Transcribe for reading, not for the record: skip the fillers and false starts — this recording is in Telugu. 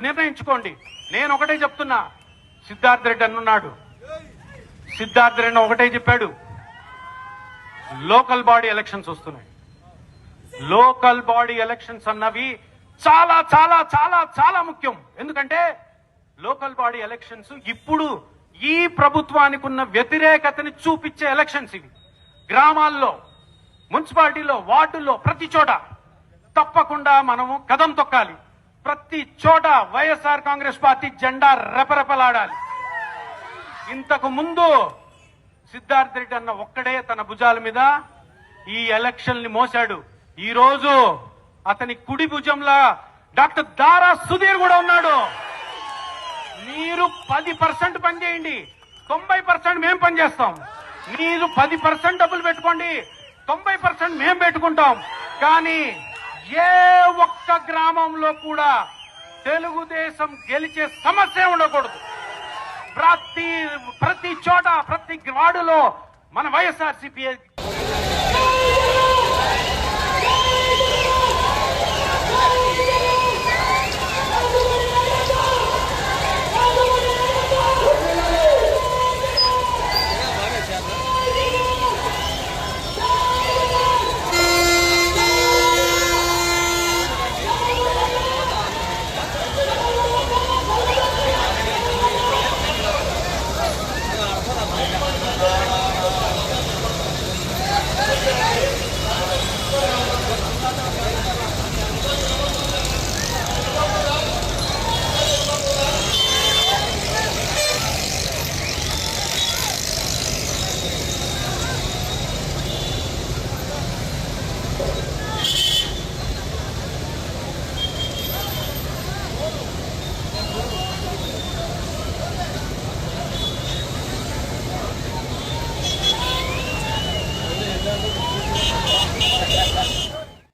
నిర్ణయించుకోండి. నేను ఒకటే చెప్తున్నా, సిద్ధార్థ రెడ్డి అన్నాడు, సిద్ధార్థ రెడ్డి ఒకటే చెప్పాడు, లోకల్ బాడీ ఎలక్షన్స్ వస్తున్నాయి. లోకల్ బాడీ ఎలక్షన్స్ అన్నవి చాలా చాలా చాలా చాలా ముఖ్యం. ఎందుకంటే లోకల్ బాడీ ఎలక్షన్స్ ఇప్పుడు ఈ ప్రభుత్వానికి ఉన్న వ్యతిరేకతని చూపించే ఎలక్షన్స్ ఇవి. గ్రామాల్లో, మున్సిపాలిటీలో, వార్డుల్లో, ప్రతి చోట తప్పకుండా మనము కదం తొక్కాలి. ప్రతి చోట వైఎస్ఆర్ కాంగ్రెస్ పార్టీ జెండా రెపరెపలాడాలి. ఇంతకు ముందు సిద్ధార్థ రెడ్డి అన్న ఒక్కడే తన భుజాల మీద ఈ ఎలక్షన్ ని మోసాడు. ఈ రోజు అతని కుడి భుజంలా డాక్టర్ దారా సుధీర్ కూడా ఉన్నాడు. మీరు 10% పనిచేయండి, 90% మేము పనిచేస్తాం. మీరు 10% డబ్బులు పెట్టుకోండి, 90% మేము పెట్టుకుంటాం. కానీ ఏ ఒక్క గ్రామంలో కూడా తెలుగుదేశం గెలిచే సమస్య ఉండకూడదు. ప్రతి చోట, ప్రతి వార్డులో మన వైఎస్ఆర్సీపీ